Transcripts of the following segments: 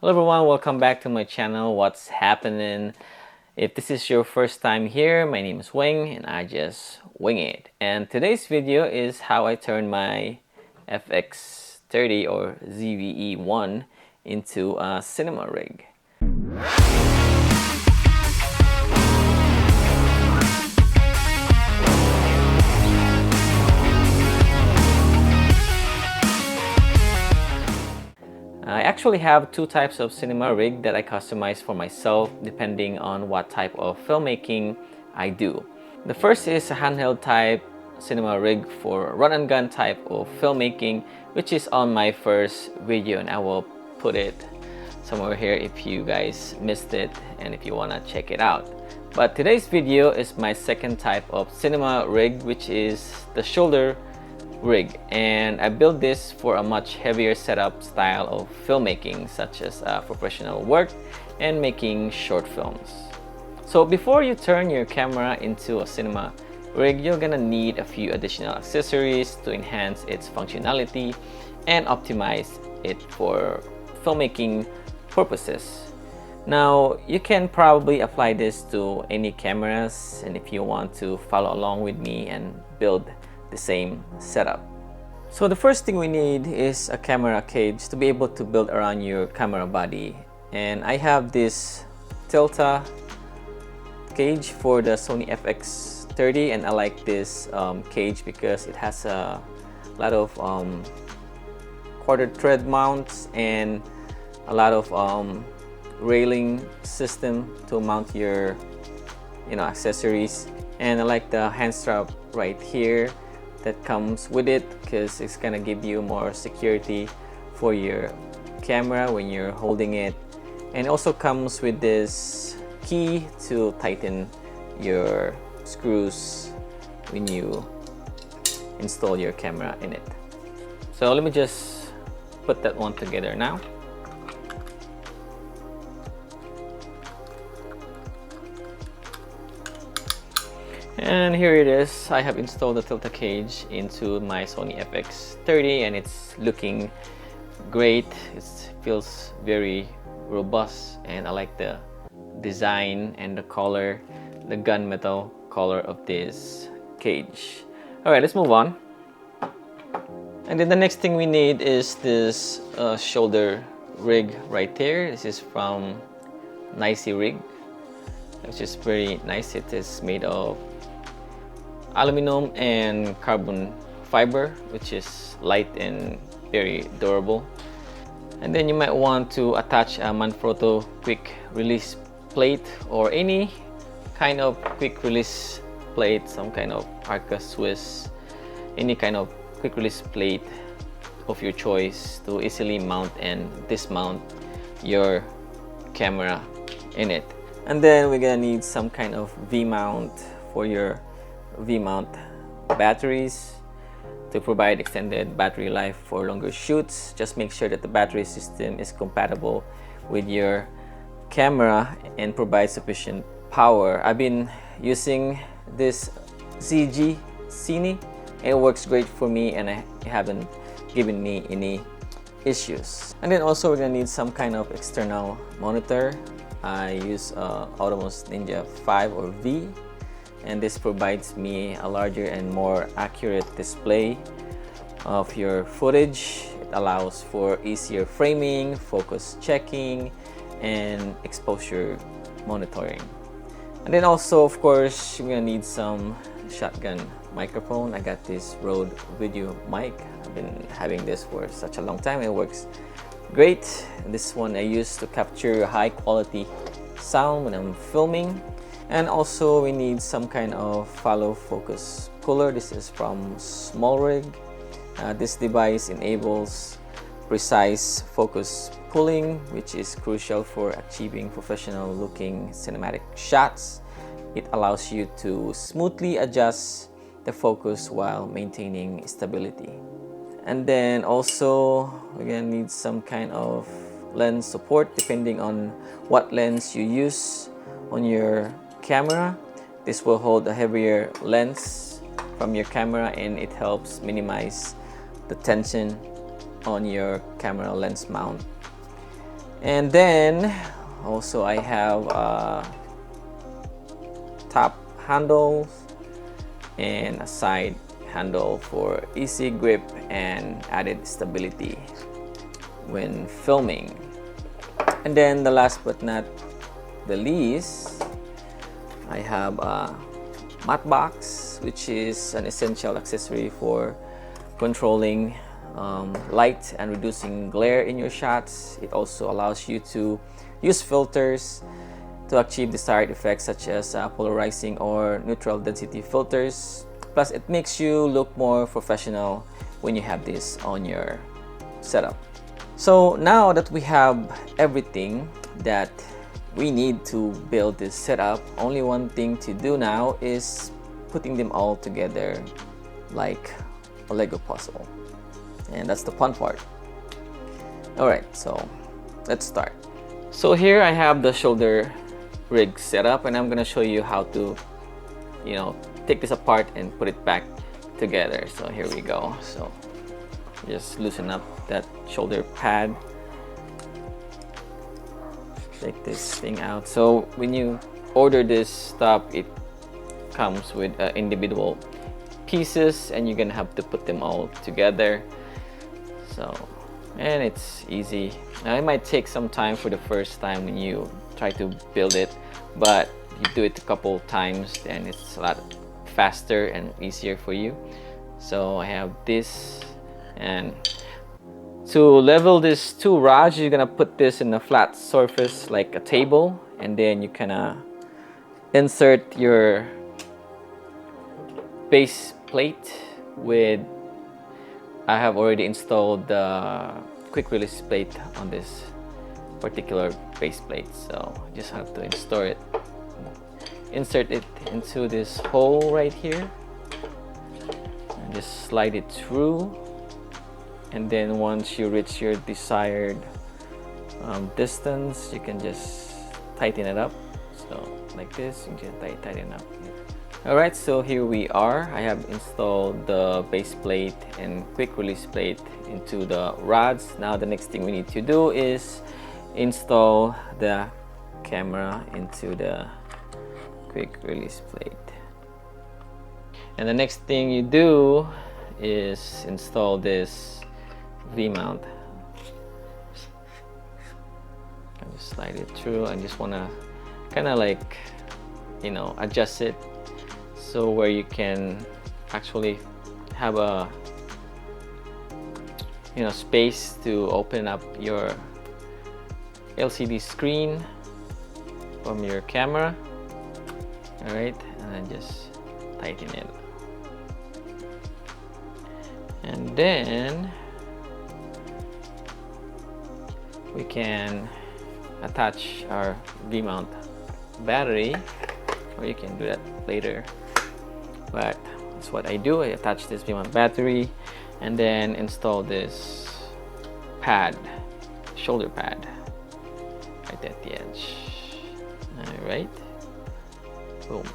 Hello everyone, welcome back to my channel. What's happening? If this is your first time here, my name is Wing and I just wing it. And today's video is how I turn my FX30 or ZVE1 into a cinema rig. I actually have two types of cinema rig that I customize for myself depending on what type of filmmaking I do. The first is a handheld type cinema rig for run and gun type of filmmaking, which is on my first video, and I will put it somewhere here if you guys missed it and if you want to check it out. But today's video is my second type of cinema rig, which is the shoulder rig, and I built this for a much heavier setup style of filmmaking, such as professional work and making short films. So before you turn your camera into a cinema rig, you're gonna need a few additional accessories to enhance its functionality and optimize it for filmmaking purposes. Now, you can probably apply this to any cameras, and if you want to follow along with me and build the same setup. So the first thing we need is a camera cage to be able to build around your camera body, and I have this Tilta cage for the Sony Fx30, and I like this cage because it has a lot of quarter thread mounts and a lot of railing system to mount your accessories, and I like the hand strap right here that comes with it because it's gonna give you more security for your camera when you're holding it, and it also comes with this key to tighten your screws when you install your camera in it. So let me just put that one together now. And here it is. I have installed the Tilta cage into my Sony Fx30 and it's looking great. It feels very robust and I like the design and the color, the gunmetal color of this cage. Alright, let's move on. And then the next thing we need is this shoulder rig right there. This is from Nicey Rig, which is very nice. It is made of aluminum and carbon fiber, which is light and very durable. And then you might want to attach a Manfrotto quick release plate or any kind of quick release plate, some kind of Arca Swiss, any kind of quick release plate of your choice to easily mount and dismount your camera in it. And then we're gonna need some kind of V-mount for your V-mount batteries to provide extended battery life for longer shoots. Just make sure that the battery system is compatible with your camera and provide sufficient power. I've been using this ZG Cine. It works great for me and it haven't given me any issues. And then also we're gonna need some kind of external monitor. I use Atomos Ninja 5 or V, and this provides me a larger and more accurate display of your footage. It allows for easier framing, focus checking, and exposure monitoring. And then also, of course, we're gonna need some shotgun microphone. I got this Rode video mic. I've been having this for such a long time. It works great. This one I use to capture high quality sound when I'm filming. And also we need some kind of follow focus puller. This is from Small Rig. This device enables precise focus pulling, which is crucial for achieving professional looking cinematic shots. It allows you to smoothly adjust the focus while maintaining stability. And then also we're gonna need some kind of lens support depending on what lens you use on your camera. This will hold a heavier lens from your camera and it helps minimize the tension on your camera lens mount. And then also I have top handles and a side handle for easy grip and added stability when filming. And then the last but not the least, I have a matte box, which is an essential accessory for controlling light and reducing glare in your shots. It also allows you to use filters to achieve desired effects such as polarizing or neutral density filters. Plus, it makes you look more professional when you have this on your setup. So now that we have everything that we need to build this setup, only one thing to do now is putting them all together like a Lego puzzle. And that's the fun part. Alright, so let's start. So here I have the shoulder rig setup, and I'm gonna show you how to, take this apart and put it back together. So here we go. So just loosen up that shoulder pad. Take this thing out. So when you order this stuff, it comes with individual pieces, and you're gonna have to put them all together. So, and it's easy. Now it might take some time for the first time when you try to build it, but you do it a couple times, then it's a lot faster and easier for you. So I have this, and to level these two rods, you're gonna put this in a flat surface like a table, and then you kind insert your base plate with, I have already installed the quick release plate on this particular base plate, so just have to insert it into this hole right here, and just slide it through. And then once you reach your desired distance, you can just tighten it up. So like this, you can tighten up. Alright, so here we are. I have installed the base plate and quick release plate into the rods. Now the next thing we need to do is install the camera into the quick release plate. And the next thing you do is install this V-mount. I just slide it through. I just want to kind of like, adjust it so where you can actually have a space to open up your LCD screen from your camera. All right, and then just tighten it, and then we can attach our V-mount battery, or you can do that later, but that's what I do. I attach this V-mount battery and then install this pad, shoulder pad, right at the edge. All right, boom,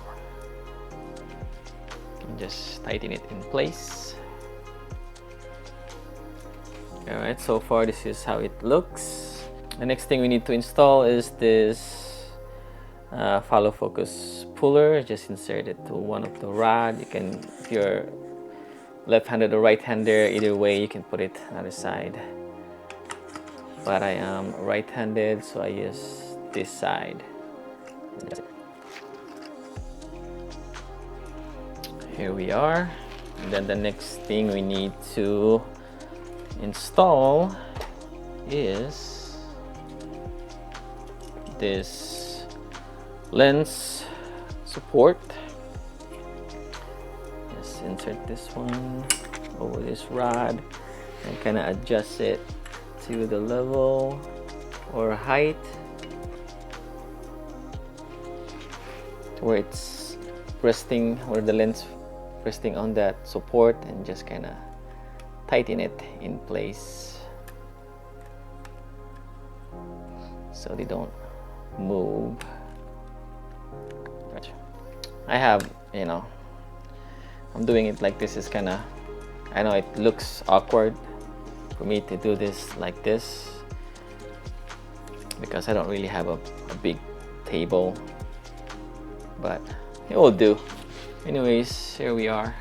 and just tighten it in place. All right, so far this is how it looks. The next thing we need to install is this follow focus puller. Just insert it to one of the rod. You can, if you're left-handed or right-hander, either way you can put it on the other side, but I am right-handed, so I use this side. Here we are. And then the next thing we need to install is this lens support. Just insert this one over this rod and kind of adjust it to the level or height to where it's resting, or the lens resting on that support, and just kind of tighten it in place so they don't move. I have, I'm doing it like this. Is kind of, I know it looks awkward for me to do this like this, because I don't really have a big table, but it will do. Anyways, here we are.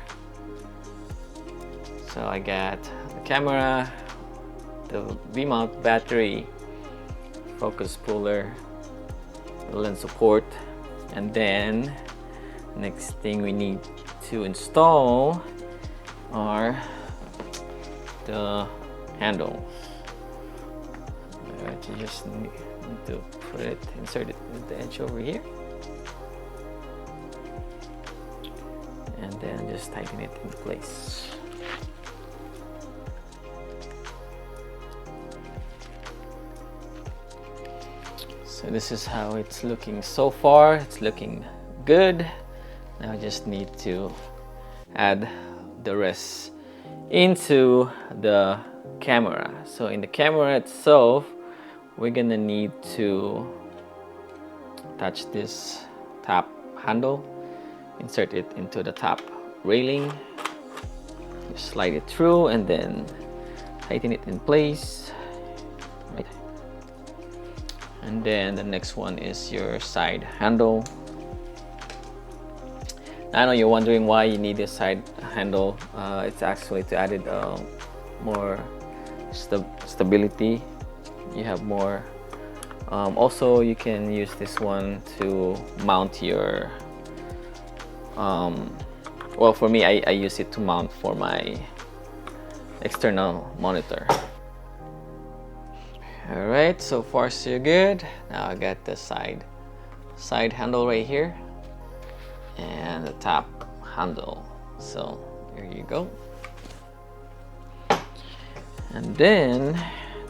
So I got the camera, the V-mount battery, focus puller, the lens support, and then next thing we need to install are the handles. Alright, you just need to put it, insert it at the edge over here, and then just tighten it in place. So this is how it's looking so far. It's looking good. Now I just need to add the rest into the camera. So in the camera itself, we're gonna need to attach this top handle, insert it into the top railing, just slide it through, and then tighten it in place. Right. And then the next one is your side handle. Now, I know you're wondering why you need this side handle. It's actually to add more stability. You have more. Also, you can use this one to mount your. Well, for me, I use it to mount for my external monitor. All right, so far so good. Now I got the side handle right here and the top handle. So here you go. And then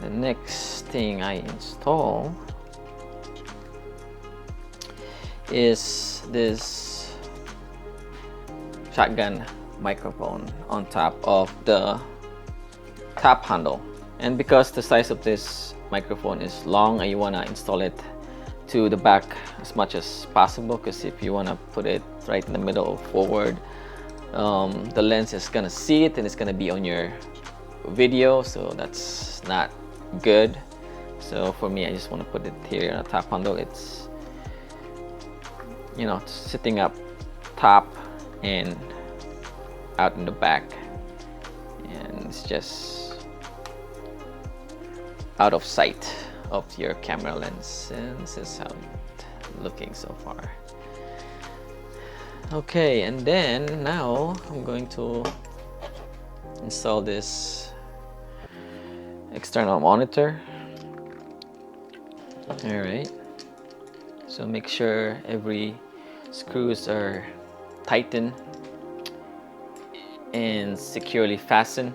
the next thing I install is this shotgun microphone on top of the top handle. And because the size of this microphone is long and you want to install it to the back as much as possible, because if you want to put it right in the middle or forward, the lens is gonna see it and it's gonna be on your video, so that's not good. So for me, I just want to put it here on the top handle. It's, you know, sitting up top and out in the back, and it's just out of sight of your camera lens. And this is how it's looking so far. Okay, and then now I'm going to install this external monitor. All right, so make sure every screws are tightened and securely fastened.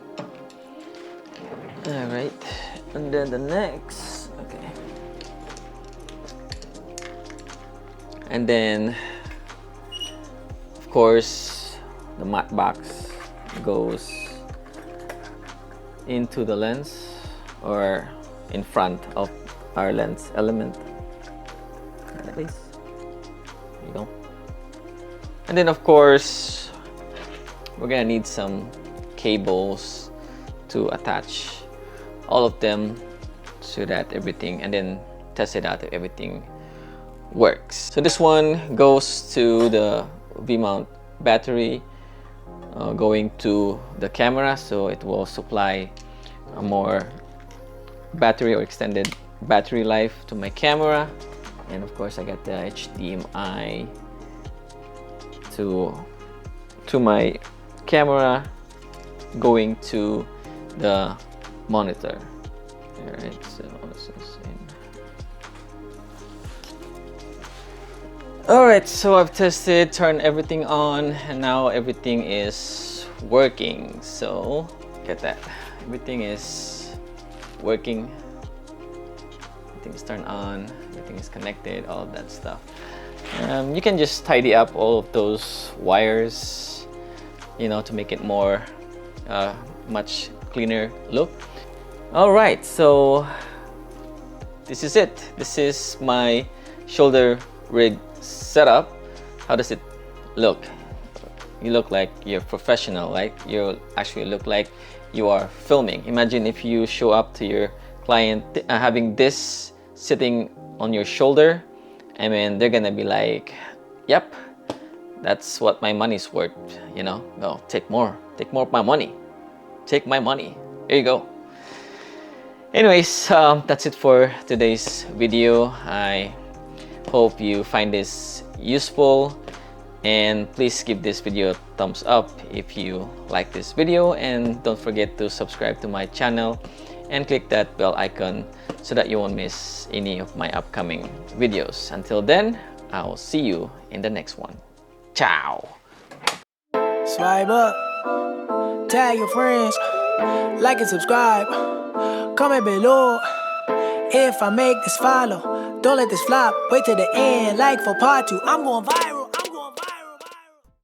All right, and then the next, okay, and then of course the matte box goes into the lens or in front of our lens element, like this. There you go. And then of course we're gonna need some cables to attach all of them so that everything, and then test it out if everything works. So this one goes to the V-mount battery going to the camera, so it will supply a more battery or extended battery life to my camera. And of course I got the HDMI to my camera going to the monitor. All right, so this is in. All right, so I've tested, turned everything on, and now everything is working. So get that, everything is working. Everything is turned on, everything is connected, all of that stuff. You can just tidy up all of those wires, you know, to make it more much cleaner look. All right, so this is it. This is my shoulder rig setup. How does it look? You look like you're professional, right? You actually look like you are filming. Imagine if you show up to your client having this sitting on your shoulder, I mean, they're gonna be like, yep, that's what my money's worth, you know. No, take more of my money. Take my money. Here you go. Anyways, that's it for today's video. I hope you find this useful, and please give this video a thumbs up if you like this video, and don't forget to subscribe to my channel and click that bell icon so that you won't miss any of my upcoming videos. Until then, I'll see you in the next one. Ciao! Swipe up, tag your friends, like and subscribe, comment below. If I make this follow, don't let this flop, wait till the end, like for part 2, I'm going viral.